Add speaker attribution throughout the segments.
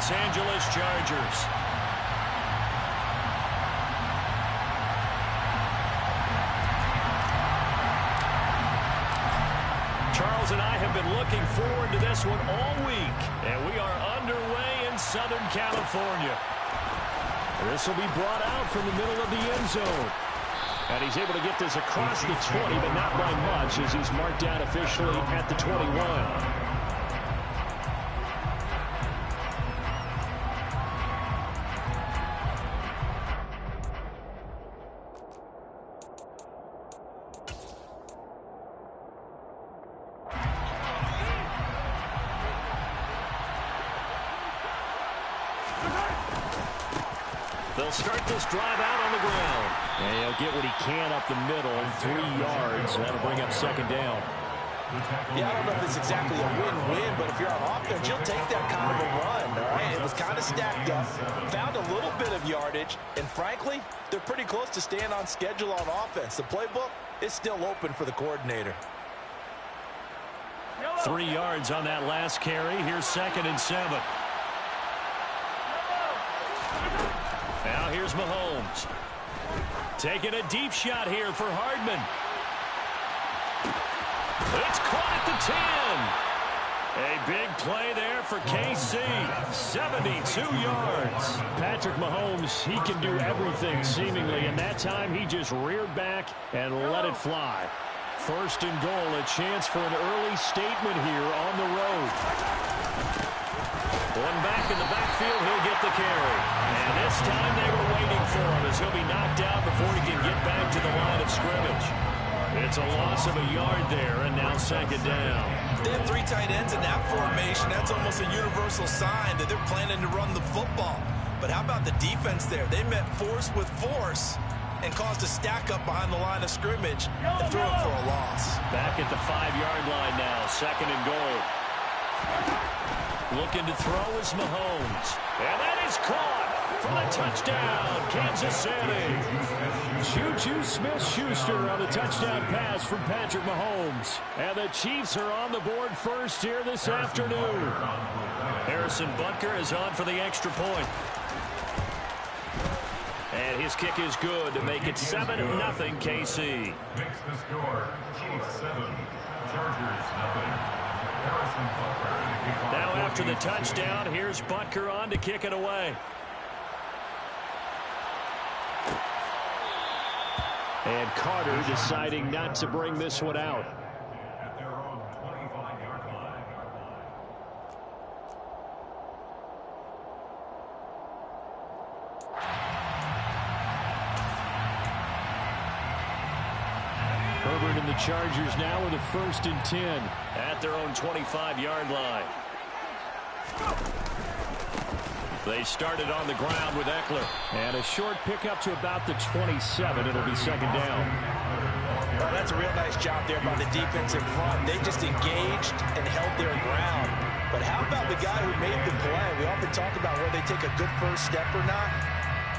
Speaker 1: Los Angeles Chargers. Charles and I have been looking forward to this one all week, and we are underway in Southern California. This will be brought out from the middle of the end zone. And he's able to get this across the 20, but not by much, as he's marked down officially at the 21. They'll start this drive out on the ground. And he'll get what he can up the middle, 3 yards. That'll bring up second down.
Speaker 2: Yeah, I don't know if it's exactly a win-win, but if you're on offense, you'll take that kind of a run, all right? It was kind of stacked up, found a little bit of yardage, and frankly, they're pretty close to staying on schedule on offense. The playbook is still open for the coordinator.
Speaker 1: 3 yards on that last carry. Here's 2nd and 7. Now here's Mahomes. Taking a deep shot here for Hardman. It's caught at the 10. A big play there for KC. 72 yards. Patrick Mahomes, he can do everything seemingly, and that time he just reared back and let it fly. 1st and goal, a chance for an early statement here on the road. One back in the backfield, he'll get the carry. And this time they were waiting for him as he'll be knocked out before he can get back to the line of scrimmage. It's a loss of a yard there, and now 2nd down.
Speaker 2: They have 3 tight ends in that formation. That's almost a universal sign that they're planning to run the football. But how about the defense there? They met force with force and caused a stack up behind the line of scrimmage and threw it for a loss.
Speaker 1: Back at the 5-yard line now, 2nd and goal. Looking to throw is Mahomes. And that is caught for the touchdown, Kansas City. Juju Smith-Schuster on the touchdown pass from Patrick Mahomes. And the Chiefs are on the board first here this afternoon. Harrison Butker is on for the extra point. And his kick is good to make it 7-0 KC.
Speaker 3: Makes the score Chiefs 7, Chargers 0.
Speaker 1: Now after the touchdown, here's Butker on to kick it away. And Carter deciding not to bring this one out.
Speaker 3: At their own 25-yard line.
Speaker 1: Herbert and the Chargers now with a 1st and 10 at their own 25-yard line. They started on the ground with Eckler. And a short pickup to about the 27. It'll be 2nd down.
Speaker 2: Well, that's a real nice job there by the defense in front. They just engaged and held their ground. But how about the guy who made the play? We often talk about whether they take a good first step or not.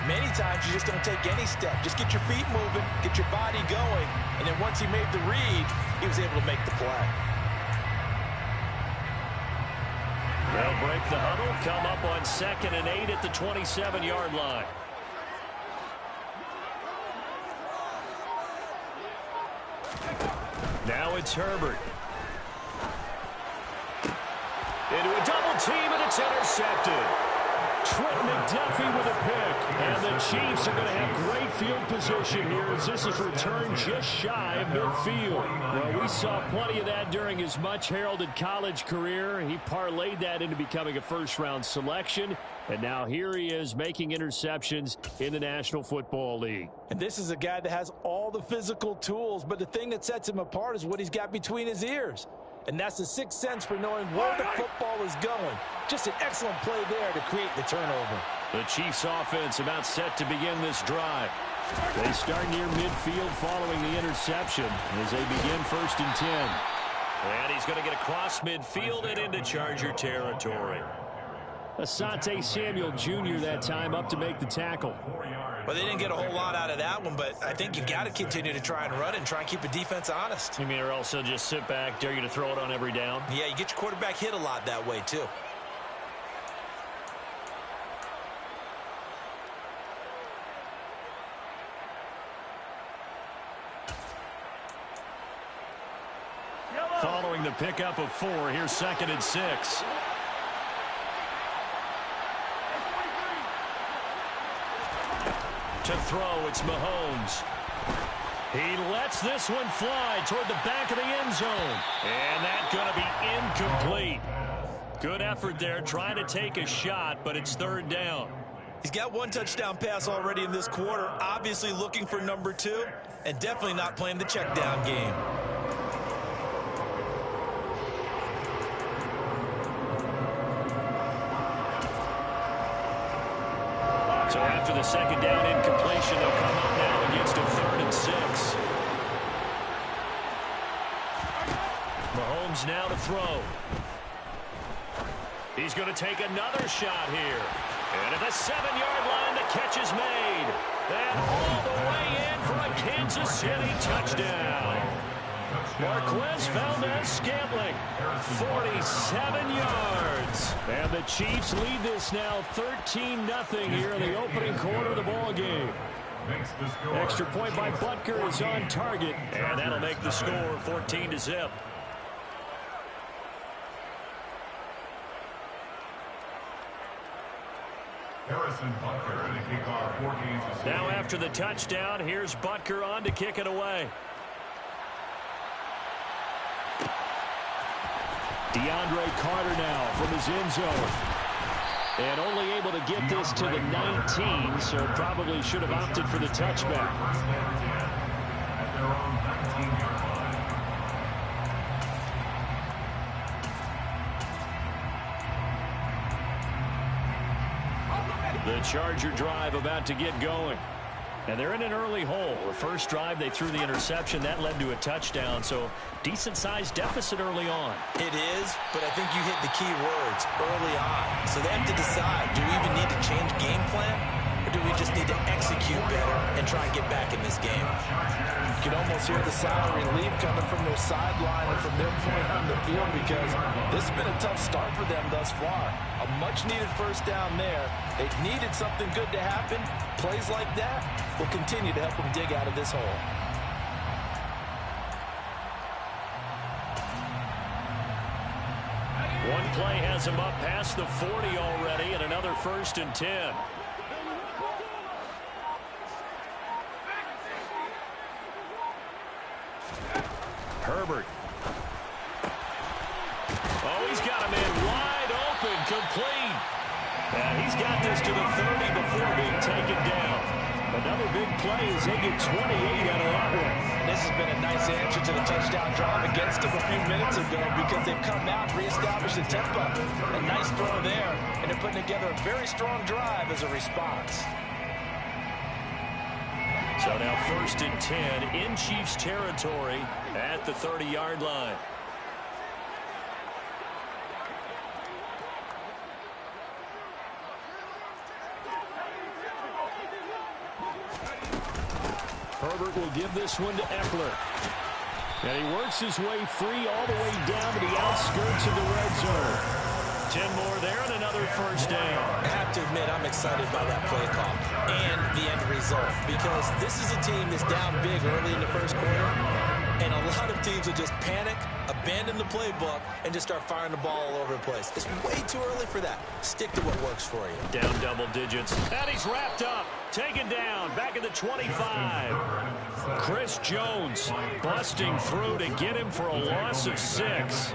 Speaker 2: Many times you just don't take any step. Just get your feet moving, get your body going, and then once he made the read, he was able to make the play.
Speaker 1: They'll break the huddle, come up on 2nd and 8 at the 27-yard line. Now it's Herbert. Into a double team, and it's intercepted. Trent McDuffie with a pick. And the Chiefs are going to have great field position here as this is returned just shy of midfield. Well, we saw plenty of that during his much-heralded college career. He parlayed that into becoming a first-round selection. And now here he is making interceptions in the National Football League.
Speaker 2: And this is a guy that has all the physical tools, but the thing that sets him apart is what he's got between his ears. And that's the sixth sense for knowing where the football is going. Just an excellent play there to create the turnover.
Speaker 1: The Chiefs offense about set to begin this drive. They start near midfield following the interception as they begin 1st and 10. And he's going to get across midfield and into Charger territory. Asante Samuel Jr. that time up to make the tackle.
Speaker 2: Well, they didn't get a whole lot out of that one, but I think you've got to continue to try and run and try and keep the defense honest.
Speaker 1: You mean, or else they'll just sit back, dare you to throw it on every down?
Speaker 2: Yeah, you get your quarterback hit a lot that way, too.
Speaker 1: following the pickup of 4. Here's 2nd and 6. To throw, it's Mahomes. He lets this one fly toward the back of the end zone. And that's going to be incomplete. Good effort there, trying to take a shot, but it's 3rd down.
Speaker 2: He's got 1 touchdown pass already in this quarter, obviously looking for number 2, and definitely not playing the check down game.
Speaker 1: So after the 2nd down incompletion, they'll come up now against a 3rd and 6. Mahomes now to throw. He's going to take another shot here. And at the 7-yard line, the catch is made. And all the way in for a Kansas City touchdown. Marquez Valdez-Scantling, 47 yards. And the Chiefs lead this now 13-0 here in the opening quarter of the ball game. Extra point by Butker is on target. And that'll make the score 14-0. Now after the touchdown, here's Butker on to kick it away. DeAndre Carter now from his end zone. And only able to get this to the 19, so probably should have opted for the touchback.
Speaker 3: At their own 19-yard line.
Speaker 1: The Charger drive about to get going. And they're in an early hole. The first drive, they threw the interception. That led to a touchdown, so decent-sized deficit early on.
Speaker 2: It is, but I think you hit the key words early on. So they have to decide, do we even need to change game plan, or do we just need to execute better and try and get back in this game?
Speaker 4: You can almost hear the sigh of relief coming from their sideline and from their point on the field, because this has been a tough start for them thus far. A much-needed first down there. They needed something good to happen. Plays like that will continue to help them dig out of this hole.
Speaker 1: One play has him up past the 40 already, and another 1st and 10. Herbert. Oh, he's got him in wide open, complete. And he's got this to the 30 before being taken down. Another big play as they get 28 out of that one.
Speaker 2: This has been a nice answer to the touchdown drive against them a few minutes ago, because they've come out and reestablished the tempo. A nice throw there, and they're putting together a very strong drive as a response.
Speaker 1: So now 1st and 10 in Chiefs territory at the 30-yard line. Herbert will give this one to Eckler. And he works his way free all the way down to the outskirts of the red zone. 10 more there and another 1st down.
Speaker 2: I have to admit, I'm excited by that play call and the end result, because this is a team that's down big early in the first quarter, and a lot of teams will just panic, abandon the playbook, and just start firing the ball all over the place. It's way too early for that. Stick to what works for you.
Speaker 1: Down double digits. And he's wrapped up. Taken down. Back at the 25. Chris Jones busting through to get him for a loss of 6.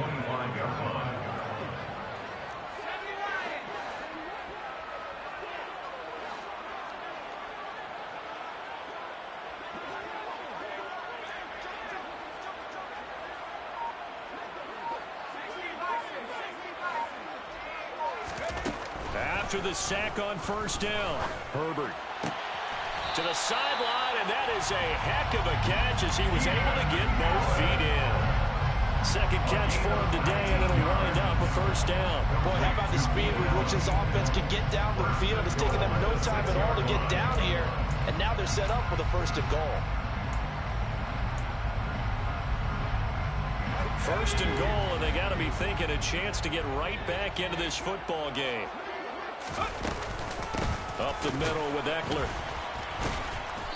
Speaker 1: After the sack on 1st down, Herbert to the sideline, and that is a heck of a catch as he was able to get both feet in. 2nd catch for him today, and it'll wind up a 1st down.
Speaker 2: Boy, how about the speed with which this offense can get down the field? It's taken them no time at all to get down here, and now they're set up with a 1st and goal.
Speaker 1: 1st and goal, and they got to be thinking a chance to get right back into this football game. Up the middle with Eckler.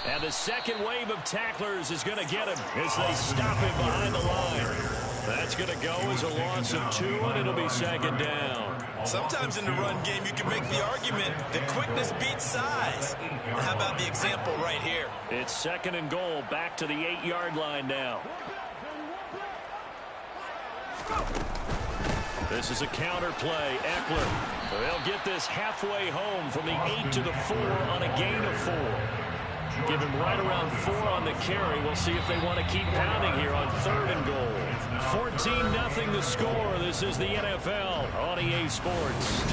Speaker 1: And the second wave of tacklers is going to get him as they stop him behind the line. That's going to go as a loss of 2, and it'll be second down.
Speaker 2: Sometimes in the run game, you can make the argument that quickness beats size. And how about the example right here?
Speaker 1: It's second and goal, back to the 8-yard line now. This is a counter play. Eckler. They'll get this halfway home from the 8 to the 4 on a gain of 4. Give him right around 4 on the carry. We'll see if they want to keep pounding here on 3rd and goal. 14-0 the score. This is the NFL on EA Sports.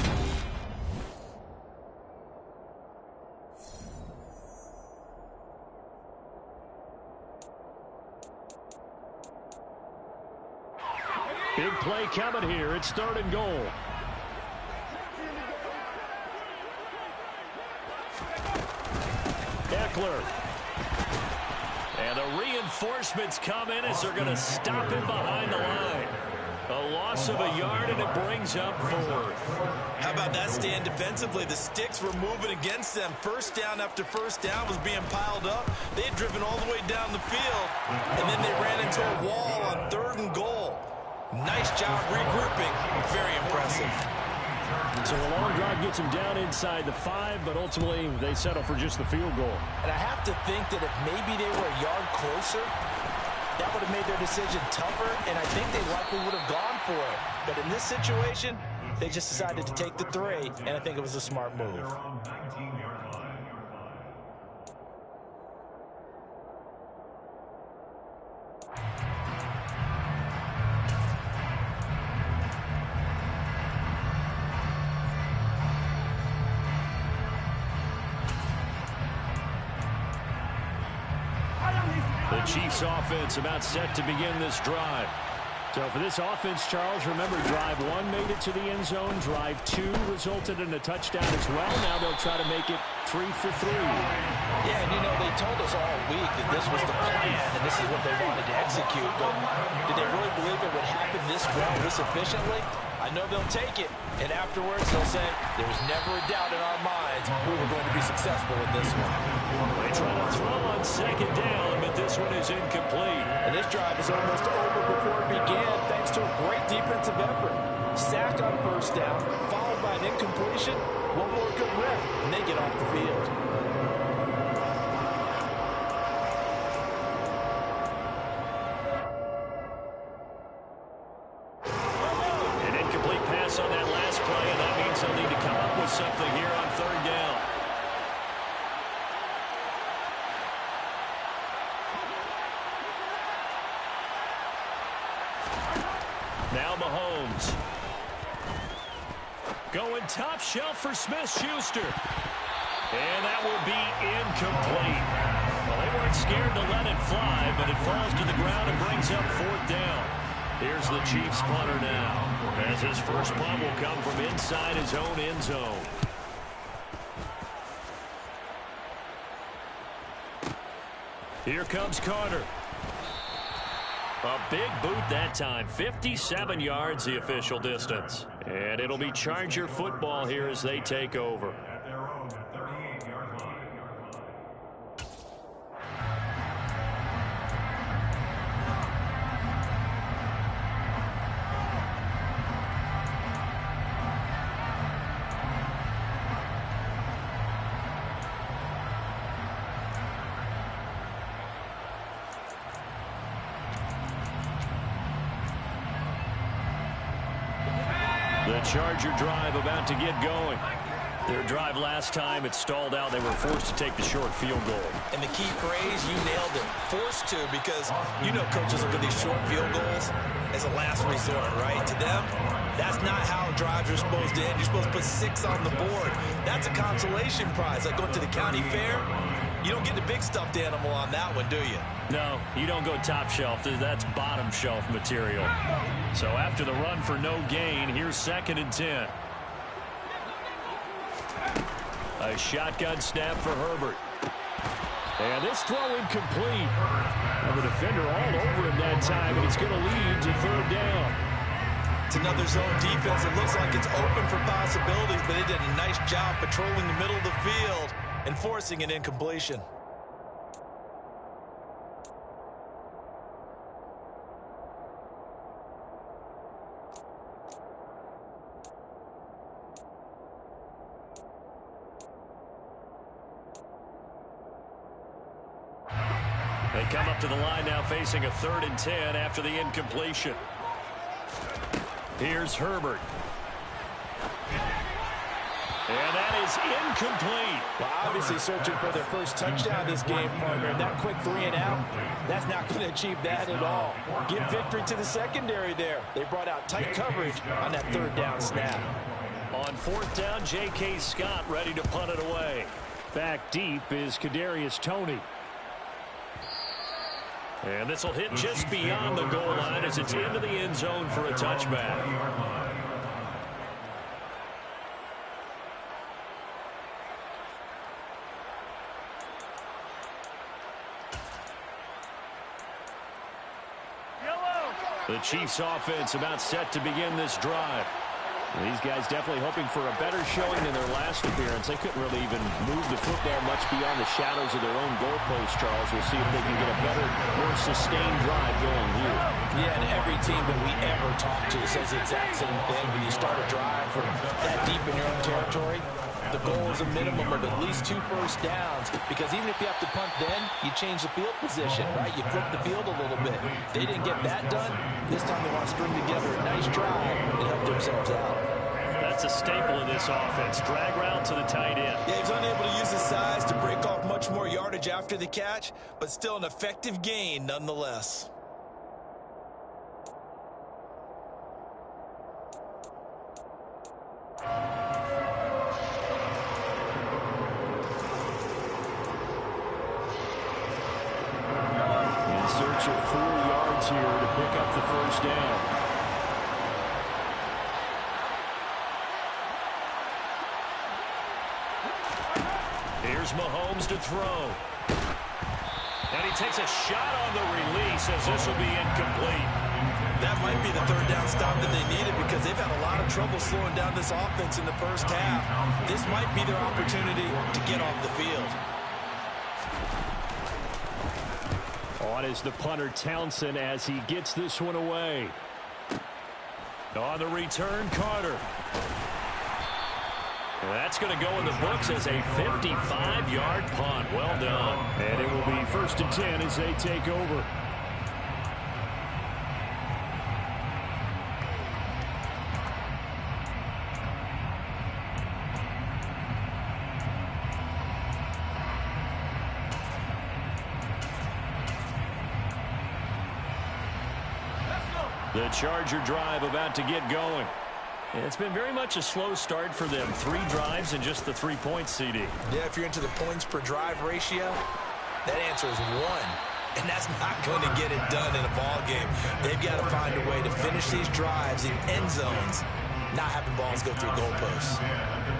Speaker 1: Big play coming here. It's 3rd and goal. Eckler. And the reinforcements come in as they're going to stop him behind the line. A loss of a yard, and it brings up 4th.
Speaker 2: How about that stand defensively? The sticks were moving against them. First down after first down was being piled up. They had driven all the way down the field, and then they ran into a wall on 3rd and goal. Nice job regrouping. Very impressive.
Speaker 1: So the long drive gets them down inside the 5, but ultimately they settle for just the field goal.
Speaker 2: And I have to think that if maybe they were a yard closer, that would have made their decision tougher, and I think they likely would have gone for it. But in this situation, they just decided to take the 3, and I think it was a smart move.
Speaker 1: The Chiefs offense about set to begin this drive. So for this offense, Charles, remember drive 1 made it to the end zone. Drive 2 resulted in a touchdown as well. Now they'll try to make it 3 for 3.
Speaker 2: Yeah, and you know, they told us all week that this was the plan and this is what they wanted to execute. But did they really believe it would happen this well, this efficiently? I know they'll take it, and afterwards they'll say, there was never a doubt in our minds we were going to be successful in this one.
Speaker 1: They try to throw on second down, but this one is incomplete.
Speaker 2: And this drive is almost over before it began, thanks to a great defensive effort. Sack on first down, followed by an incompletion. One more good rep, and they get off the field.
Speaker 1: On that last play, and that means they'll need to come up with something here on 3rd down. Now Mahomes. Going top shelf for Smith-Schuster. And that will be incomplete. Well, they weren't scared to let it fly, but it falls to the ground and brings up 4th down. Here's the Chiefs punter now, as his first punt will come from inside his own end zone. Here comes Carter. A big boot that time, 57 yards the official distance. And it'll be Charger football here as they take over.
Speaker 3: At their own 38-yard line.
Speaker 1: The Charger drive about to get going. Their drive last time, it stalled out. They were forced to take the short field goal.
Speaker 2: And the key phrase, you nailed it, forced to, because you know coaches look at these short field goals as a last resort, right? To them, that's not how drives are supposed to end. You're supposed to put 6 on the board. That's a consolation prize, like going to the county fair. You don't get the big stuffed animal on that one, do you?
Speaker 1: No, you don't go top shelf. That's bottom shelf material. So after the run for no gain, here's 2nd and 10. A shotgun snap for Herbert. And this throw incomplete. And the defender all over him that time, and it's going to lead to 3rd down.
Speaker 2: It's another zone defense. It looks like it's open for possibilities, but they did a nice job patrolling the middle of the field and forcing an incompletion.
Speaker 1: They come up to the line now facing a 3rd and 10 after the incompletion. Here's Herbert. And that is incomplete.
Speaker 2: Well, obviously searching for their first touchdown this game, partner. And that quick 3 and out, that's not going to achieve that at all. Give victory to the secondary there. They brought out tight coverage on that 3rd down snap.
Speaker 1: On 4th down, J.K. Scott ready to punt it away. Back deep is Kadarius Toney. And this will hit just beyond the goal line as it's into the end zone for a touchback. The Chiefs offense about set to begin this drive. These guys definitely hoping for a better showing than their last appearance. They couldn't really even move the football much beyond the shadows of their own goalpost, Charles. We'll see if they can get a better, more sustained drive going here.
Speaker 2: Yeah, and every team that we ever talk to says the exact same thing. When you start a drive from that deep in your own territory, the goal is a minimum of at least 2 first downs, because even if you have to punt then, you change the field position, right? You flip the field a little bit. They didn't get that done. This time they want to string together a nice drive and help themselves out.
Speaker 1: That's a staple of this offense. Drag route to the tight end.
Speaker 2: Yeah, he's unable to use his size to break off much more yardage after the catch, but still an effective gain nonetheless.
Speaker 1: In search of 4 yards here to pick up the first down. Here's Mahomes to throw. And he takes a shot on the release as this will be incomplete.
Speaker 2: That might be the 3rd down stop that they needed, because they've had a lot of trouble slowing down this offense in the first half. This might be their opportunity to get off the field.
Speaker 1: On is the punter Townsend as he gets this one away. On the return, Carter. That's going to go in the books as a 55-yard punt. Well done. And it will be 1st and 10 as they take over. The Charger drive about to get going. It's been very much a slow start for them. 3 drives and just the 3 points, CD.
Speaker 2: Yeah, if you're into the points per drive ratio, that answer is 1. And that's not going to get it done in a ball game. They've got to find a way to finish these drives in end zones, not having balls go through goalposts.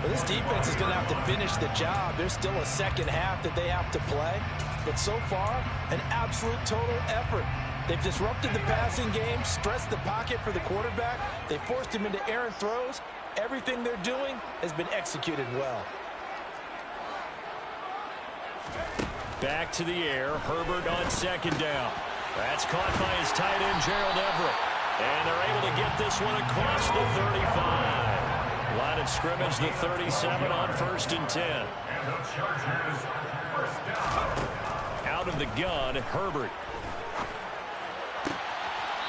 Speaker 2: Well, this defense is going to have to finish the job. There's still a second half that they have to play. But so far, an absolute total effort. They've disrupted the passing game, stressed the pocket for the quarterback. They forced him into errant throws. Everything they're doing has been executed well.
Speaker 1: Back to the air. Herbert on 2nd down. That's caught by his tight end, Gerald Everett. And they're able to get this one across the 35. Line of scrimmage, the 37 on 1st and 10.
Speaker 3: And the Chargers, 1st down.
Speaker 1: Out of the gun, Herbert.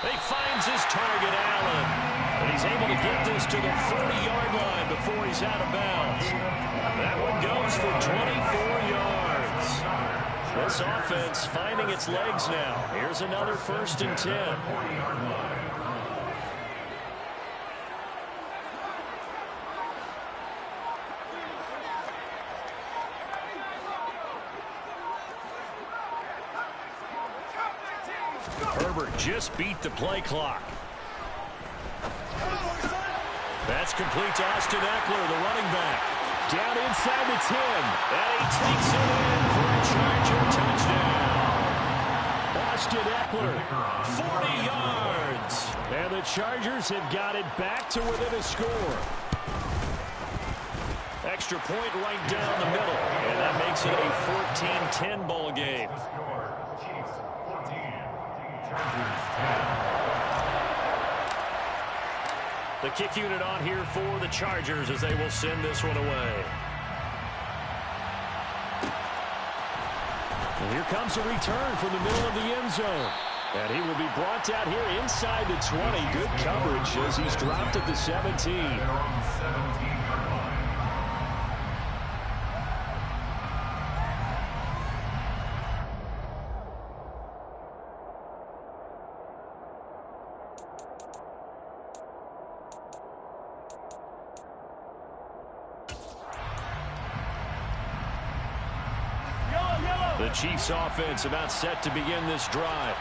Speaker 1: He finds his target, Allen. And he's able to get this to the 40-yard line before he's out of bounds. That one goes for 24 yards. This offense finding its legs now. Here's another 1st and 10. Herbert just beat the play clock. That's complete to Austin Eckler, the running back. Down inside the 10. And he takes it in for a Charger touchdown. Austin Eckler, 40 yards. And the Chargers have got it back to within a score. Extra point right down the middle. And that makes it a 14-10 ball game.
Speaker 3: Chiefs 14, Chargers 10.
Speaker 1: The kick unit on here for the Chargers as they will send this one away. And here comes a return from the middle of the end zone. And he will be brought down here inside the 20. Good coverage as he's dropped at the 17.
Speaker 3: They're on the 17-yard line.
Speaker 1: The Chiefs offense about set to begin this drive.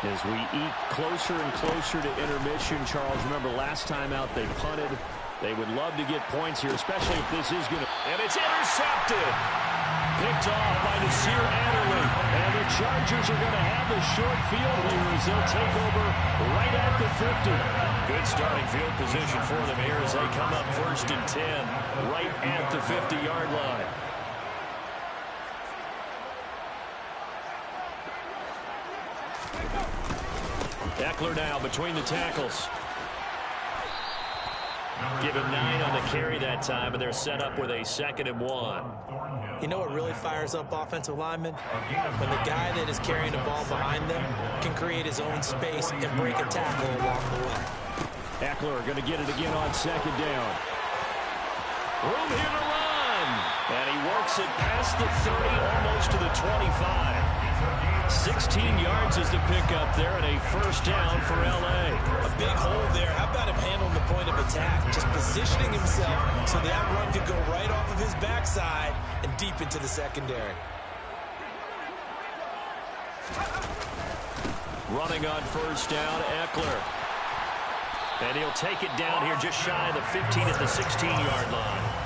Speaker 1: As we eat closer and closer to intermission, Charles, remember last time out they punted. They would love to get points here, especially if this is going to... And it's intercepted. Picked off by Nasir Adderley. And the Chargers are going to have the short field here as they'll take over right at the 50. Good starting field position for them here as they come up 1st and 10 right at the 50-yard line. Eckler now between the tackles. Give him 9 on the carry that time, and they're set up with a 2nd and 1.
Speaker 2: You know what really fires up offensive linemen? When the guy that is carrying the ball behind them can create his own space and break a tackle along the way.
Speaker 1: Eckler going to get it again on 2nd down. Room here to run. And he works it past the 30, almost to the 25. 16 yards is the pickup there, and a 1st down for L.A.
Speaker 2: A big hole there. How about him handling the point of attack? Just positioning himself so that run could go right off of his backside and deep into the secondary.
Speaker 1: Running on 1st down, Eckler. And he'll take it down here just shy of the 15 at the 16-yard line.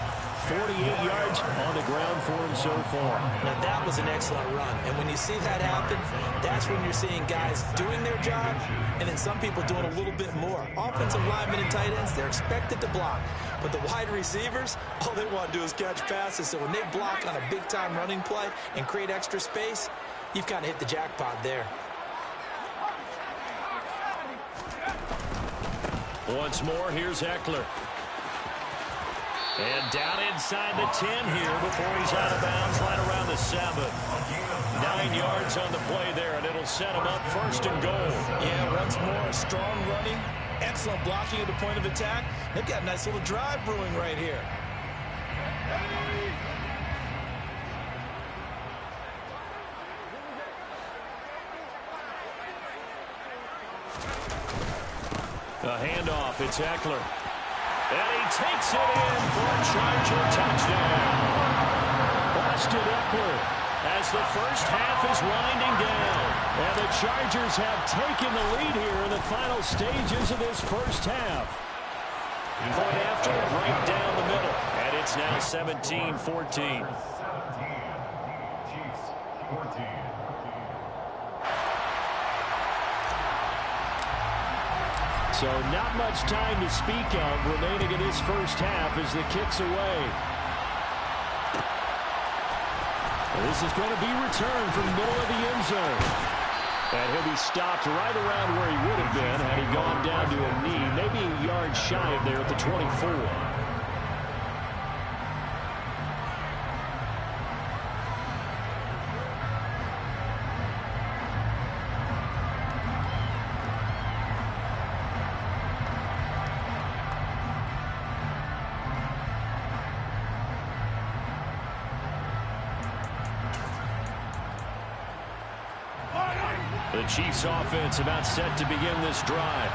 Speaker 1: 48 yards on the ground for him so far.
Speaker 2: Now, that was an excellent run. And when you see that happen, that's when you're seeing guys doing their job and then some people doing a little bit more. Offensive linemen and tight ends, they're expected to block. But the wide receivers, all they want to do is catch passes. So when they block on a big-time running play and create extra space, you've kind of hit the jackpot there.
Speaker 1: Once more, here's Eckler. And down inside the 10 here before he's out of bounds right around the 7. 9 yards on the play there, and it'll set him up 1st and goal.
Speaker 2: Yeah, once more, strong running, excellent blocking at the point of attack. They've got a nice little drive brewing right here.
Speaker 1: A handoff, it's Eckler. And he takes it in for a Charger touchdown. Austin Eckler as the 1st half is winding down. And the Chargers have taken the lead here in the final stages of this 1st half. Point after it right down the middle. And it's now 17-14.
Speaker 3: 17. Chiefs, 14.
Speaker 1: So not much time to speak of remaining in this 1st half as the kick's away. This is going to be returned from the middle of the end zone. And he'll be stopped right around where he would have been had he gone down to a knee, maybe a yard shy of there at the 24. The Chiefs offense about set to begin this drive.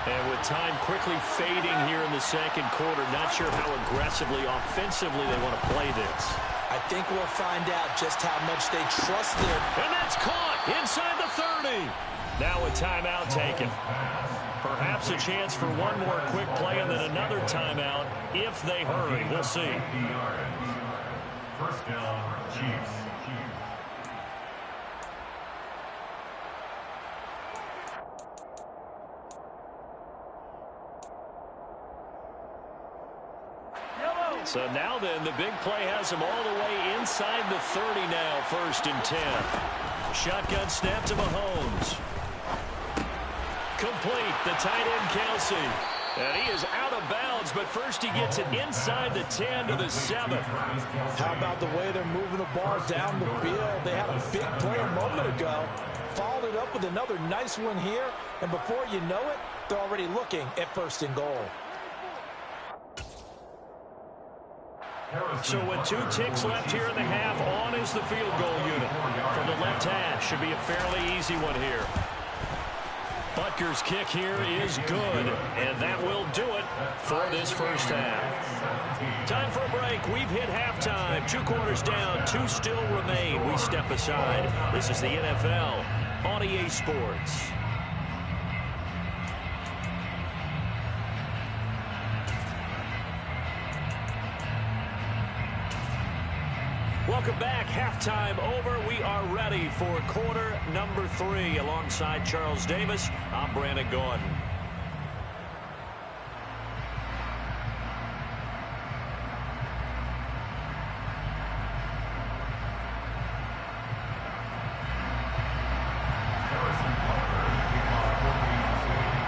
Speaker 1: And with time quickly fading here in the 2nd quarter, not sure how aggressively, offensively they want to play this.
Speaker 2: I think we'll find out just how much they trust their...
Speaker 1: And that's caught inside the 30. Now a timeout taken. Perhaps a chance for one more quick play and then another timeout if they hurry. We'll see.
Speaker 3: 50 yards. 1st down, Chiefs.
Speaker 1: So now then, the big play has him all the way inside the 30 now, 1st and 10. Shotgun snap to Mahomes. Complete, the tight end Kelsey. And he is out of bounds, but first he gets it inside the 10 to the 7.
Speaker 2: How about the way they're moving the ball down the field? They had a big play a moment ago. Followed it up with another nice one here. And before you know it, they're already looking at 1st and goal.
Speaker 1: So with 2 ticks left here in the half, on is the field goal unit. From the left hash, should be a fairly easy one here. Butker's kick here is good, and that will do it for this first half. Time for a break. We've hit halftime. 2 quarters down, 2 still remain. We step aside. This is the NFL on EA Sports. Welcome back. Halftime over. We are ready for quarter number 3. Alongside Charles Davis, I'm Brandon Gordon.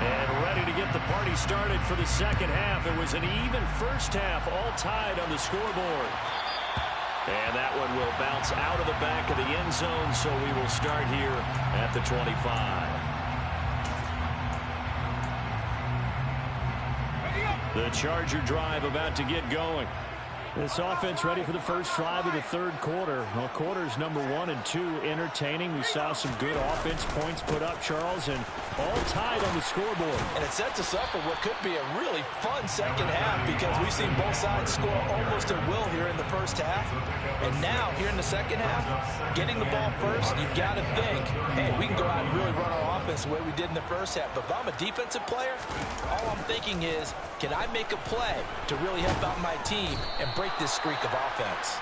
Speaker 1: And ready to get the party started for the second half. It was an even first half, all tied on the scoreboard. And that one will bounce out of the back of the end zone, so we will start here at the 25. The Charger drive about to get going.
Speaker 5: This offense ready for the first drive of the 3rd quarter. Well, quarters number 1 and 2 entertaining. We saw some good offense points put up, Charles, and all tied on the scoreboard.
Speaker 2: And it sets us up for what could be a really fun second half because we've seen both sides score almost at will here in the first half. And now, here in the second half, getting the ball first, you've got to think, hey, we can go out and really run our offense the way we did in the first half. But if I'm a defensive player, all I'm thinking is, can I make a play to really help out my team and break this streak of offense?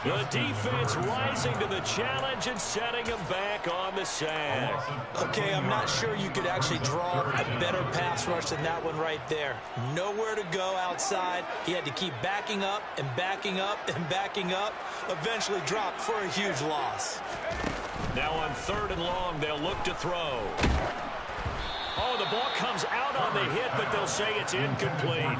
Speaker 1: The defense rising to the challenge and setting him back on the sack.
Speaker 2: Okay, I'm not sure you could actually draw a better pass rush than that one right there. Nowhere to go outside. He had to keep backing up and backing up and backing up. Eventually dropped for a huge loss.
Speaker 1: Now on 3rd and long, they'll look to throw. Oh, the ball comes out on the hit, but they'll say it's incomplete.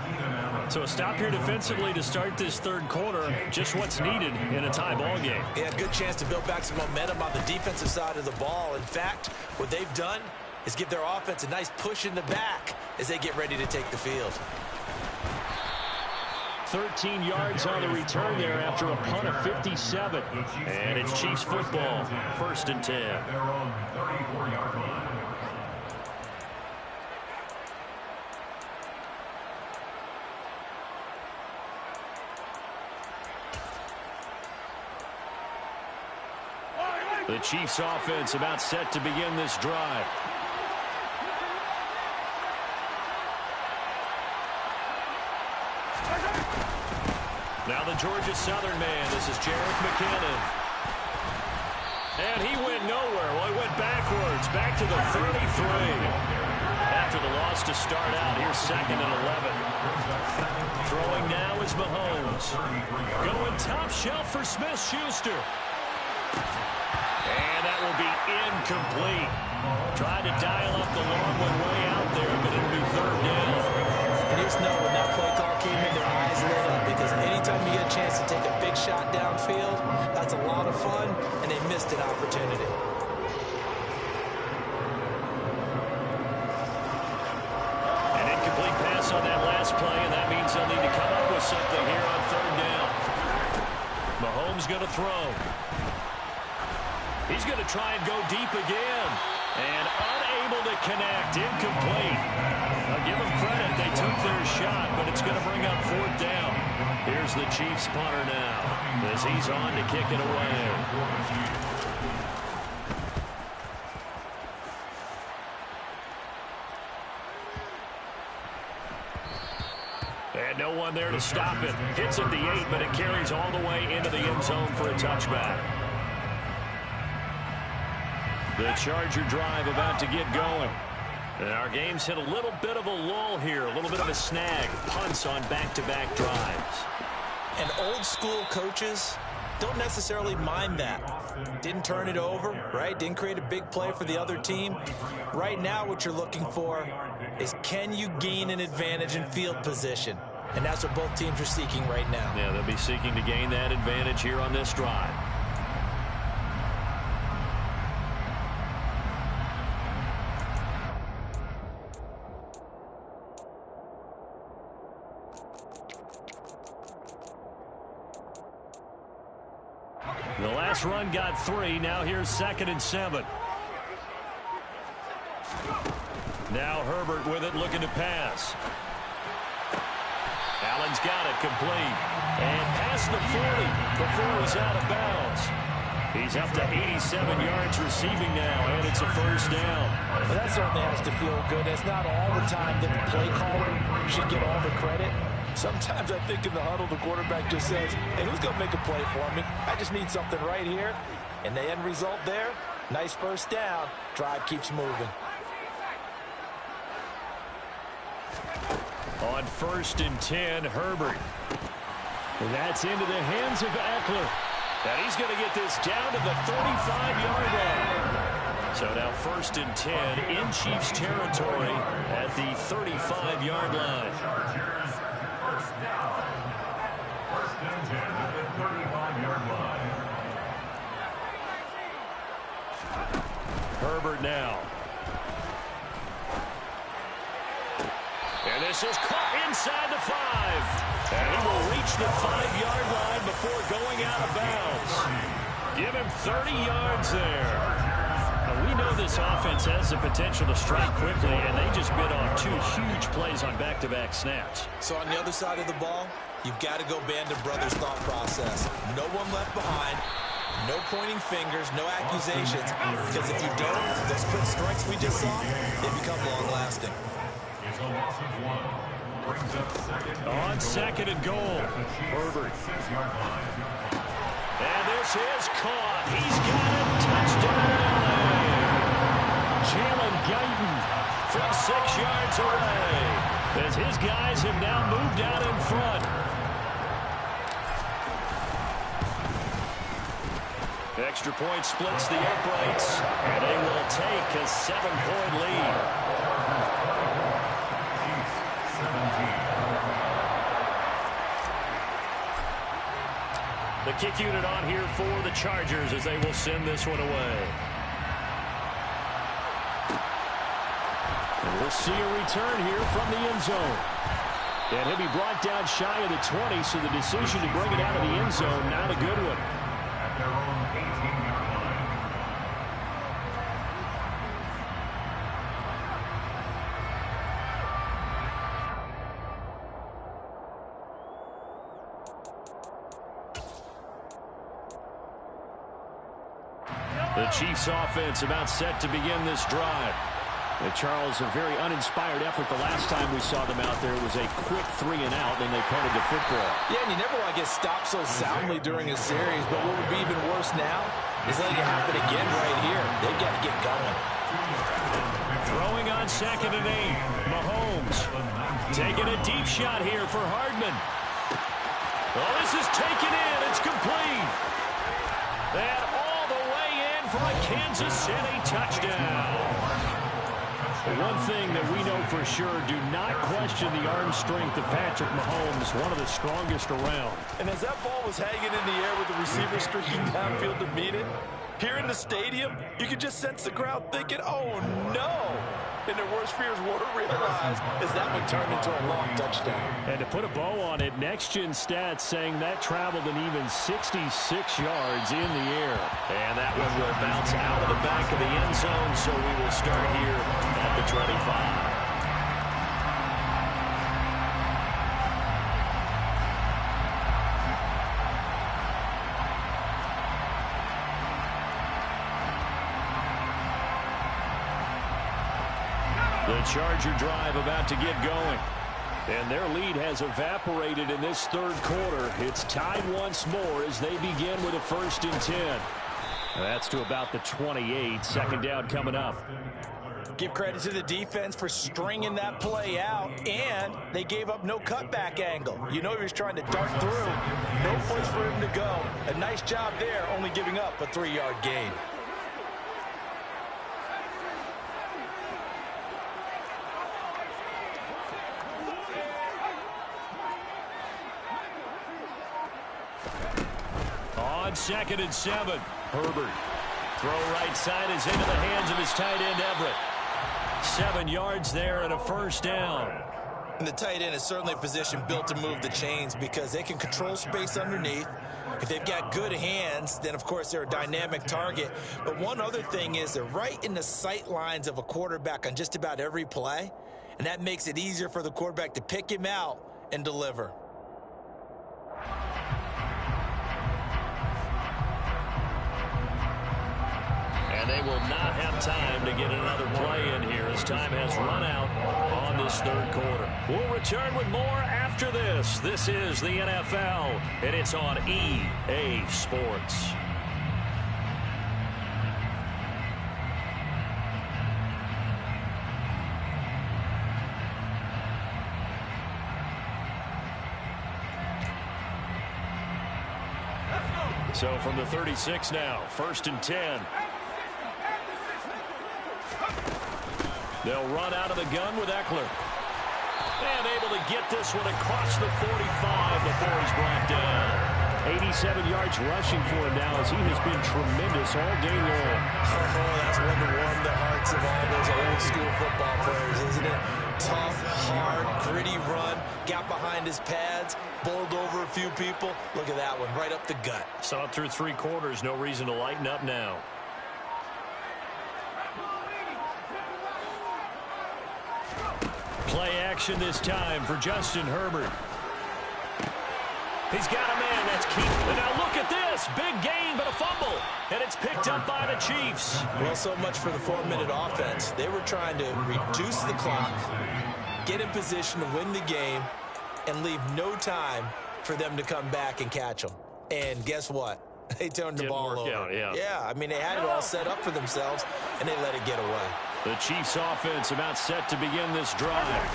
Speaker 5: So a stop here defensively to start this 3rd quarter. Just what's needed in a tie ball game.
Speaker 2: Yeah, good chance to build back some momentum on the defensive side of the ball. In fact, what they've done is give their offense a nice push in the back as they get ready to take the field.
Speaker 5: 13 yards on the return there after a punt of 57.
Speaker 1: And it's Chiefs football, 1st and 10.
Speaker 3: They're on 34-yard line.
Speaker 1: The Chiefs offense about set to begin this drive. Now the Georgia Southern man. This is Jerick McKinnon. And he went nowhere. Well, he went backwards. Back to the 33. After the loss to start out, here's 2nd and 11. Throwing now is Mahomes. Going top shelf for Smith-Schuster. And that will be incomplete. Tried to dial up the long one way out there, but it'll be 3rd down.
Speaker 2: And you just know when that play call came in, their eyes lit up because anytime you get a chance to take a big shot downfield, that's a lot of fun, and they missed an opportunity.
Speaker 1: An incomplete pass on that last play, and that means they'll need to come up with something here on 3rd down. Mahomes going to throw. He's going to try and go deep again. And unable to connect. Incomplete. I'll give them credit. They took their shot, but it's going to bring up 4th down. Here's the Chiefs punter now as he's on to kick it away. And no one there to stop it. Hits at the 8, but it carries all the way into the end zone for a touchback. The Charger drive about to get going. And our game's hit a little bit of a lull here, a little bit of a snag. Punts on back-to-back drives.
Speaker 2: And old school coaches don't necessarily mind that. Didn't turn it over, right? Didn't create a big play for the other team. Right now what you're looking for is can you gain an advantage in field position? And that's what both teams are seeking right now.
Speaker 5: Yeah, they'll be seeking to gain that advantage here on this drive. The last run got 3. Now here's 2nd and 7. Now Herbert with it, looking to pass. Allen's got it, complete. And past the 40 before he's out of bounds. He's up to 87 yards receiving now, and it's a first down.
Speaker 2: Well, that certainly has to feel good. It's not all the time that the play caller should get all the credit. Sometimes I think in the huddle, the quarterback just says, hey, who's going to make a play for me? I just need something right here. And the end result there, nice first down. Drive keeps moving.
Speaker 5: On 1st and 10, Herbert. And that's into the hands of Eckler. And he's going to get this down to the 35-yard line. So now 1st and 10 in Chiefs territory at the 35-yard line.
Speaker 3: Chargers, first down. 1st and 10 at the 35-yard line.
Speaker 5: Herbert now. And this is caught inside the 5. And he will reach the 5-yard line before going out of bounds. Give him 30 yards there. Now, we know this offense has the potential to strike quickly, and they just bit off 2 huge plays on back-to-back snaps.
Speaker 2: So on the other side of the ball, you've got to go Band of Brothers thought process. No one left behind. No pointing fingers, no accusations. Because if you don't, those quick strikes we just saw, they become long-lasting.
Speaker 3: It's a loss of 1. Brings up 2nd.
Speaker 5: On 2nd and goal, Herbert.
Speaker 3: 6-yard line.
Speaker 5: And this is caught. He's got it. Touchdown, LA. Jalen Guyton from 6 yards away. As his guys have now moved out in front. Extra point splits the uprights. And they will take a 7-point lead. The kick unit on here for the Chargers as they will send this one away. And we'll see a return here from the end zone. And he'll be brought down shy of the 20, so the decision to bring it out of the end zone, not a good one.
Speaker 3: At their own 18-yard line.
Speaker 5: The Chiefs offense about set to begin this drive. Charles, a very uninspired effort the last time we saw them out there. It was a quick 3-and-out, and they punted the football.
Speaker 2: Yeah, and you never want to get stopped so soundly during a series, but what would be even worse now is letting it happen again right here. They've got to get going.
Speaker 5: Throwing on 2nd and 8. Mahomes taking a deep shot here for Hardman. Oh, this is taken in. It's complete. And all the way in for a Kansas City touchdown. One thing that we know for sure, do not question the arm strength of Patrick Mahomes, one of the strongest around.
Speaker 4: And as that ball was hanging in the air with the receiver streaking downfield to meet it, here in the stadium, you could just sense the crowd thinking, oh no! And their worst fears were realized as that one turned into a long touchdown.
Speaker 5: And to put a bow on it, Next Gen Stats saying that traveled an even 66 yards in the air. And that one will bounce out of the back of the end zone, so we will start here at the 25. The Charger drive about to get going. And their lead has evaporated in this third quarter. It's tied once more as they begin with a 1st and 10. That's to about the 28. 2nd down coming up.
Speaker 2: Give credit to the defense for stringing that play out, and they gave up no cutback angle. You know he was trying to dart through. No place for him to go. A nice job there, only giving up a 3-yard gain.
Speaker 5: On 2nd and 7. Herbert. Throw right side is into the hands of his tight end, Everett. 7 yards there and a first down.
Speaker 2: And the tight end is certainly a position built to move the chains because they can control space underneath. If they've got good hands, then, of course, they're a dynamic target. But one other thing is they're right in the sight lines of a quarterback on just about every play, and that makes it easier for the quarterback to pick him out and deliver.
Speaker 5: And they will not have time to get another play in here as time has run out on this third quarter. We'll return with more after this. This is the NFL, and it's on EA Sports. So from the 36 now, 1st and 10. They'll run out of the gun with Eckler. And able to get this one across the 45 before he's brought down. 87 yards rushing for him now as he has been tremendous all day long.
Speaker 2: Oh, that's one to warm the hearts of all those old school football players, isn't it? Tough, hard, gritty run, got behind his pads, bowled over a few people. Look at that one, right up the gut.
Speaker 5: Saw it through 3 quarters, no reason to lighten up now. Play action this time for Justin Herbert. He's got a man, that's key. And now look at this, big gain but a fumble. And it's picked up by the Chiefs.
Speaker 2: Well, so much for the 4-minute offense. They were trying to reduce the clock, get in position to win the game, and leave no time for them to come back and catch them. And guess what? They turned the ball over.
Speaker 5: Out, yeah.
Speaker 2: Yeah, I mean, they had it all set up for themselves, and they let it get away.
Speaker 5: The Chiefs offense about set to begin this drive.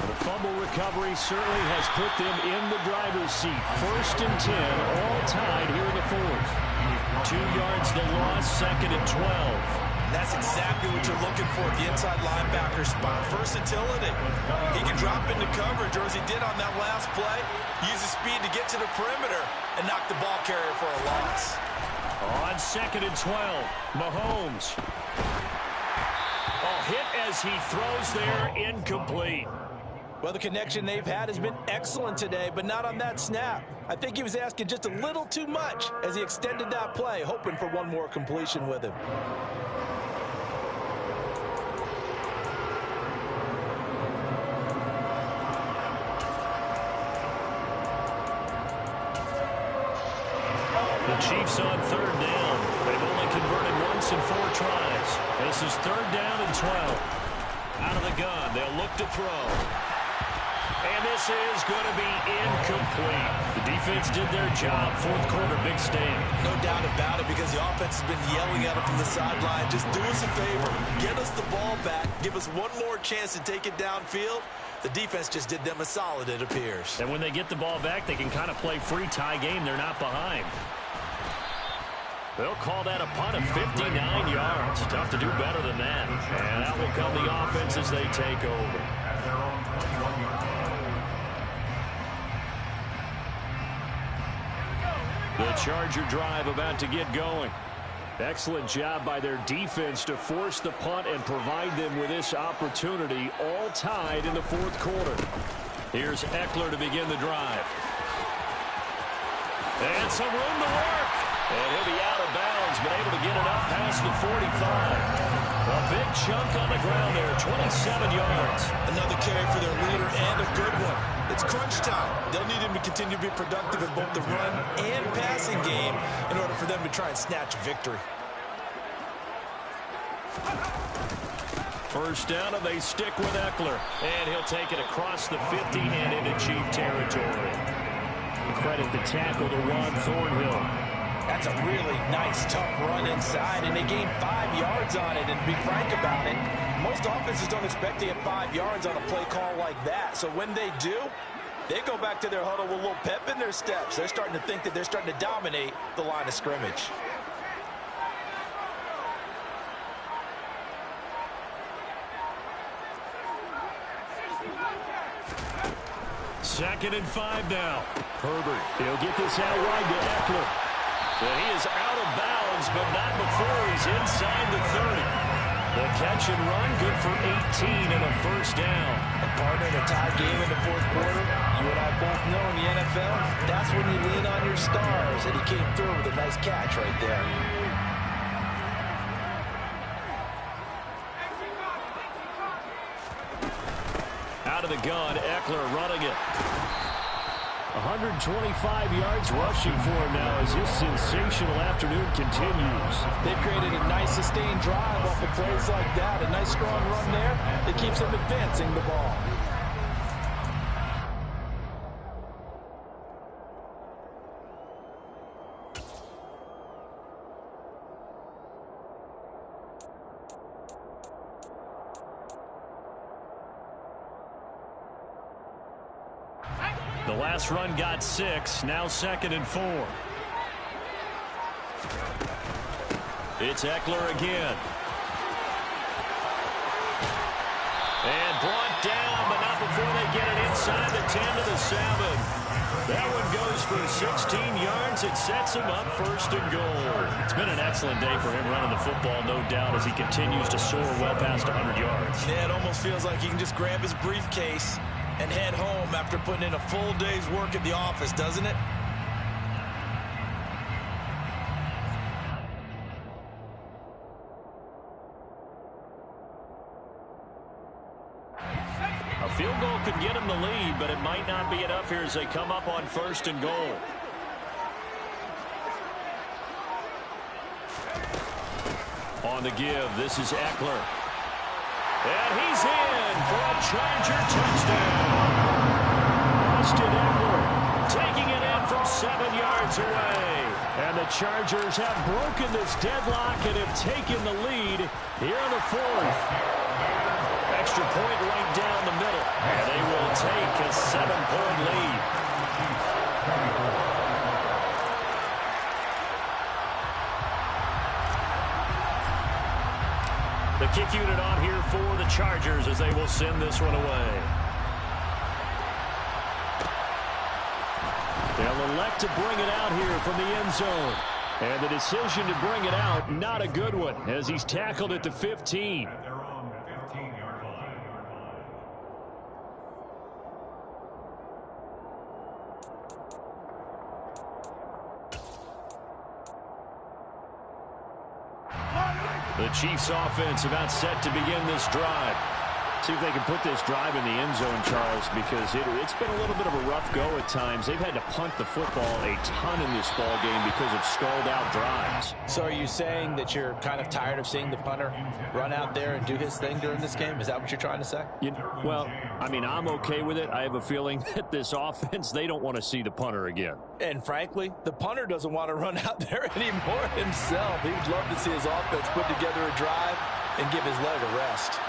Speaker 5: The fumble recovery certainly has put them in the driver's seat. 1st and 10, all tied here in the 4th. 2 yards the loss, 2nd and 12.
Speaker 2: That's exactly what you're looking for at the inside linebacker spot. Versatility. He can drop into coverage, or as he did on that last play, use his speed to get to the perimeter and knock the ball carrier for a loss.
Speaker 5: On 2nd and 12, Mahomes. Oh, hit as he throws there, incomplete.
Speaker 2: Well, the connection they've had has been excellent today, but not on that snap. I think he was asking just a little too much as he extended that play, hoping for one more completion with him.
Speaker 5: The Chiefs on 3rd down. They've only converted once in 4 tries. This is 3rd down and 12. Out of the gun, they'll look to throw. And this is going to be incomplete. The defense did their job. 4th quarter, big stand.
Speaker 2: No doubt about it, because the offense has been yelling at him from the sideline. Just do us a favor. Get us the ball back. Give us one more chance to take it downfield. The defense just did them a solid, it appears.
Speaker 5: And when they get the ball back, they can kind of play free tie game. They're not behind. They'll call that a punt of 59 yards. Tough to do better than that. And that will come the offense as they take over. The Charger drive about to get going. Excellent job by their defense to force the punt and provide them with this opportunity, all tied in the 4th quarter. Here's Eckler to begin the drive. And some room to work. And he'll be out of bounds, but able to get it up past the 45. A big chunk on the ground there, 27 yards.
Speaker 2: Another carry for their leader, and a good one. It's crunch time. They'll need him to continue to be productive in both the run and passing game in order for them to try and snatch victory.
Speaker 5: 1st down, and they stick with Eckler. And he'll take it across the 50 and into Chief territory. Credit the tackle to Ron Thornhill.
Speaker 2: That's a really nice, tough run inside, and they gained 5 yards on it. And to be frank about it, most offenses don't expect to get 5 yards on a play call like that. So when they do, they go back to their huddle with a little pep in their steps. They're starting to think that they're starting to dominate the line of scrimmage.
Speaker 5: 2nd and 5 now.
Speaker 1: Herbert, he'll get this out wide to Eckler.
Speaker 5: And he is out of bounds, but not before he's inside the 30. The catch and run, good for 18 and a first down.
Speaker 2: And partner, in a tie game in the fourth quarter, you and I both know in the NFL, that's when you lean on your stars, and he came through with a nice catch right there.
Speaker 5: Out of the gun, Eckler running it.
Speaker 1: 125 yards rushing for him now as this sensational afternoon continues.
Speaker 2: They've created a nice sustained drive off of plays like that. A nice strong run there that keeps them advancing the ball.
Speaker 5: The last run got 6, now 2nd and 4. It's Eckler again. And brought down, but not before they get it inside the 10 to the 7. That one goes for 16 yards. It sets him up 1st and goal.
Speaker 1: It's been an excellent day for him running the football, no doubt, as he continues to soar well past 100 yards.
Speaker 2: Yeah, it almost feels like he can just grab his briefcase and head home after putting in a full day's work at the office, doesn't it?
Speaker 5: A field goal could get him the lead, but it might not be enough here as they come up on 1st and goal. On the give, this is Eckler. And he's in for a Charger touchdown. Austin Eckler taking it in from 7 yards away.
Speaker 1: And the Chargers have broken this deadlock and have taken the lead here in the 4th.
Speaker 5: Extra point right down the middle. And they will take a 7-point lead. The kick unit on here for the Chargers as they will send this one away.
Speaker 1: They'll elect to bring it out here from the end zone. And the decision to bring it out, not a good one, as he's tackled at the 15.
Speaker 3: They're on the 15-yard line.
Speaker 1: The Chiefs offense about set to begin this drive. See if they can put this drive in the end zone, Charles, because it's been a little bit of a rough go at times. They've had to punt the football a ton in this ball game because of stalled-out drives.
Speaker 2: So are you saying that you're kind of tired of seeing the punter run out there and do his thing during this game? Is that what you're trying to say?
Speaker 1: Well, I mean, I'm okay with it. I have a feeling that this offense, they don't want to see the punter again.
Speaker 2: And frankly, the punter doesn't want to run out there anymore himself. He would love to see his offense put together a drive and give his leg a rest.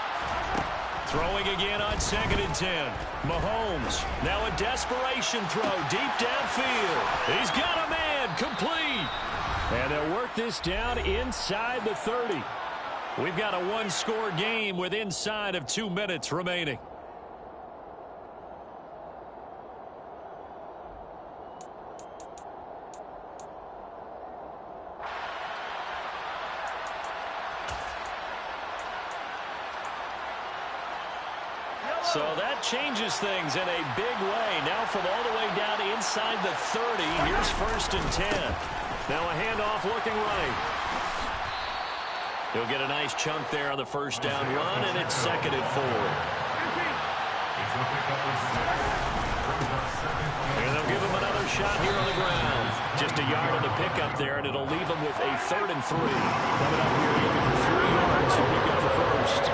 Speaker 5: Throwing again on 2nd and 10. Mahomes, now a desperation throw deep downfield. He's got a man, complete.
Speaker 1: And they'll work this down inside the 30.
Speaker 5: We've got a one-score game with inside of 2 minutes remaining. So that changes things in a big way. Now from all the way down inside the 30, here's 1st and 10.
Speaker 1: Now a handoff looking right.
Speaker 5: He'll get a nice chunk there on the first down run, and it's 2nd and 4.
Speaker 1: And they'll give him another shot here on the ground.
Speaker 5: Just a yard on the pickup there, and it'll leave him with a 3rd and 3. Coming up here looking for 3 yards to pick up the first.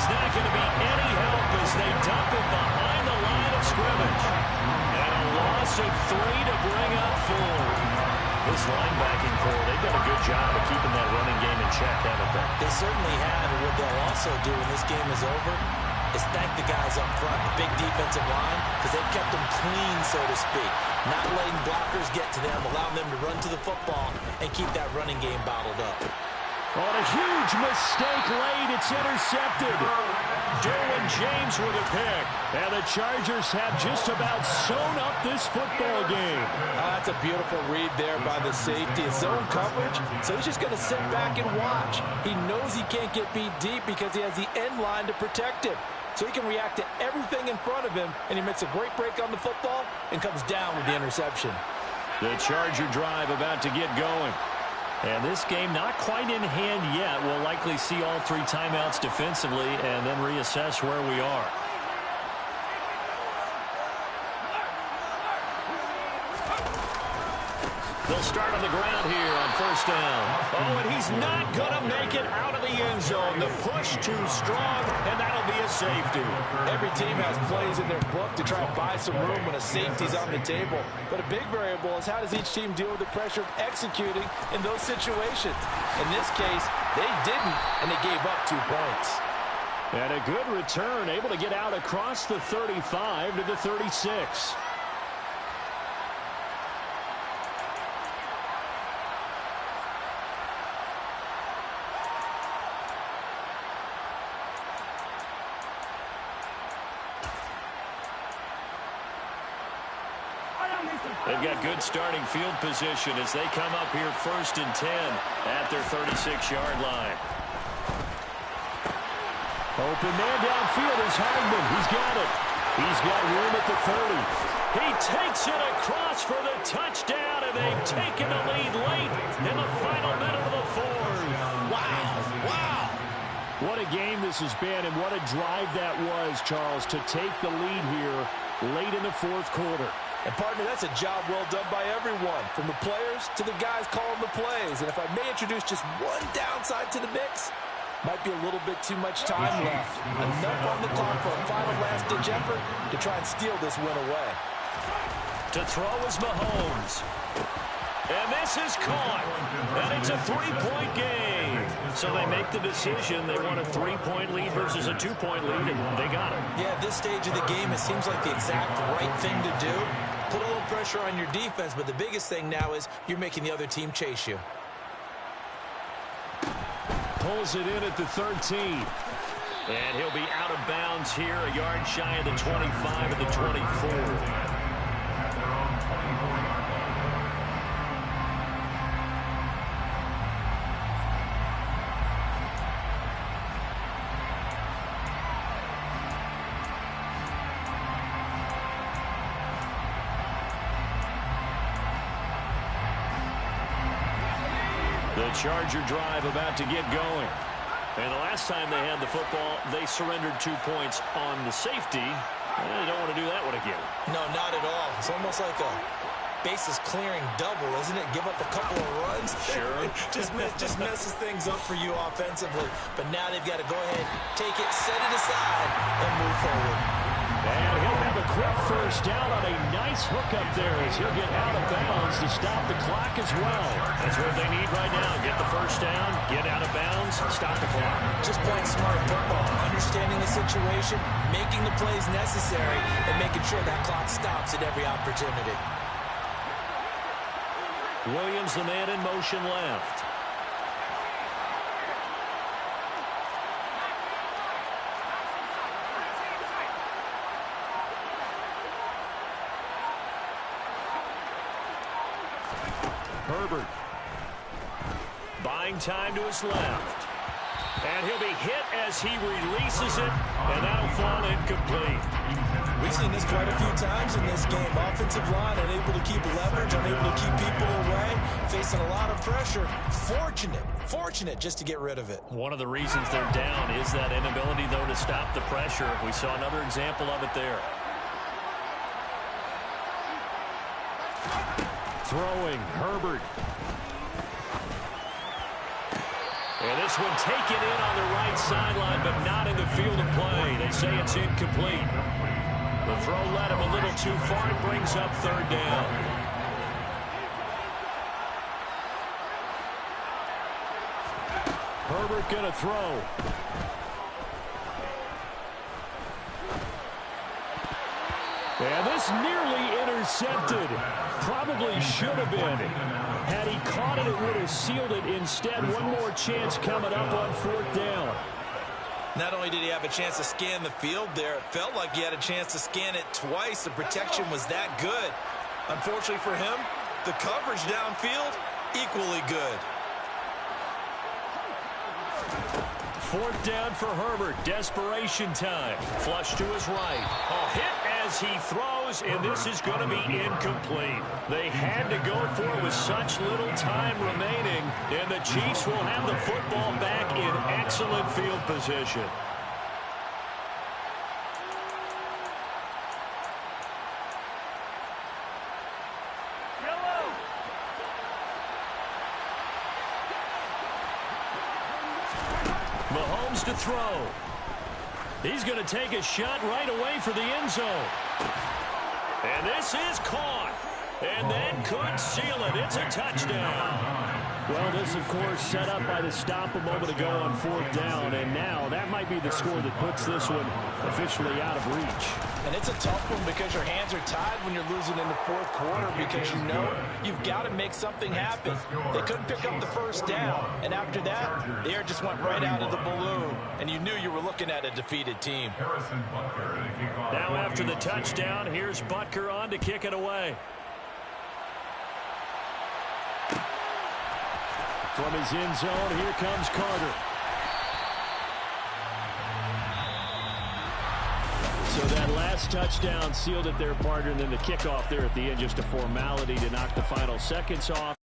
Speaker 5: Not going to be any help as they dump it behind the line of scrimmage. And a loss of 3 to bring up 4.
Speaker 1: This linebacking core, they've done a good job of keeping that running game in check, haven't they?
Speaker 2: They certainly have, and what they'll also do when this game is over is thank the guys up front, the big defensive line, because they've kept them clean, so to speak. Not letting blockers get to them, allowing them to run to the football and keep that running game bottled up.
Speaker 1: On a huge mistake late, it's intercepted. Derwin James with a pick. And the Chargers have just about sewn up this football game.
Speaker 2: That's a beautiful read there by the safety. It's zone coverage, so he's just going to sit back and watch. He knows he can't get beat deep because he has the end line to protect him. So he can react to everything in front of him, and he makes a great break on the football and comes down with the interception.
Speaker 1: The Charger drive about to get going.
Speaker 5: And this game not quite in hand yet. We'll likely see all 3 timeouts defensively and then reassess where we are. They'll start on the ground here on first down.
Speaker 1: Oh, and he's not going to make it out of the end zone. The push too strong, and that'll be a safety.
Speaker 2: Every team has plays in their book to try and buy some room when a safety's on the table. But a big variable is how does each team deal with the pressure of executing in those situations. In this case, they didn't, and they gave up 2 points.
Speaker 1: And a good return, able to get out across the 35 to the 36.
Speaker 5: They've got good starting field position as they come up here 1st and 10 at their 36-yard line.
Speaker 1: Open man downfield is Hardman. He's got it. He's got room at the 30. He takes it across for the touchdown, and they've taken the lead late in the final minute of the 4th. Wow. What a game this has been, and what a drive that was, Charles, to take the lead here late in the 4th quarter.
Speaker 2: And, partner, that's a job well done by everyone, from the players to the guys calling the plays. And if I may introduce just one downside to the mix, might be a little bit too much time left. Enough on the clock for a final last-ditch effort to try and steal this win away.
Speaker 5: To throw is Mahomes. And this is caught. And it's a 3-point game. So they make the decision. They want a 3-point lead versus a 2-point lead, and they got it.
Speaker 2: Yeah, at this stage of the game, it seems like the exact right thing to do. Put a little pressure on your defense, but the biggest thing now is you're making the other team chase you.
Speaker 1: Pulls it in at the 13.
Speaker 5: And he'll be out of bounds here, a yard shy of the 25 and the 24.
Speaker 1: The Charger drive about to get going.
Speaker 5: And the last time they had the football, they surrendered 2 points on the safety. They don't want to do that one again.
Speaker 2: No, not at all. It's almost like a bases clearing double, isn't it? Give up a couple of runs.
Speaker 5: Sure.
Speaker 2: just messes things up for you offensively. But now they've got to go ahead, take it, set it aside, and move forward.
Speaker 1: And he'll have a quick first down on a nice hook up there as he'll get out of bounds to stop the clock as well.
Speaker 5: That's what they need right now. Get the first down, get out of bounds, stop the clock.
Speaker 2: Just playing smart football, understanding the situation, making the plays necessary, and making sure that clock stops at every opportunity.
Speaker 5: Williams, the man in motion left. Herbert. Buying time to his left. And he'll be hit as he releases it, and that'll fall incomplete.
Speaker 2: We've seen this quite a few times in this game. Offensive line unable to keep leverage, unable to keep people away, facing a lot of pressure. Fortunate just to get rid of it.
Speaker 5: One of the reasons they're down is that inability, though, to stop the pressure. We saw another example of it there.
Speaker 1: Throwing, Herbert.
Speaker 5: And this one taken in on the right sideline, but not in the field of play. They say it's incomplete. The throw led him a little too far. It brings up third down.
Speaker 1: Herbert going to throw. And this nearly intercepted. Probably should have been. Had he caught it, it would have sealed it. Instead, one more chance coming up on 4th down.
Speaker 2: Not only did he have a chance to scan the field there, it felt like he had a chance to scan it twice. The protection was that good. Unfortunately for him, the coverage downfield, equally good.
Speaker 5: 4th down for Herbert. Desperation time. Flush to his right. A hit as he throws, and this is going to be incomplete. They had to go for it with such little time remaining, and the Chiefs will have the football back in excellent field position. Mahomes to throw. He's going to take a shot right away for the end zone. And this is caught. And that could seal it. It's a touchdown.
Speaker 1: Well, this, of course, set up by the stop a moment ago on 4th down. And now that might be the score that puts this one officially out of reach.
Speaker 2: And it's a tough one because your hands are tied when you're losing in the 4th quarter because you know you've got to make something happen. They couldn't pick up the 1st down. And after that, the air just went right out of the balloon. And you knew you were looking at a defeated team.
Speaker 5: Now after the touchdown, here's Butker on to kick it away.
Speaker 1: From his end zone, here comes Carter. So that last touchdown sealed it there, partner, and then the kickoff there at the end, just a formality to knock the final seconds off.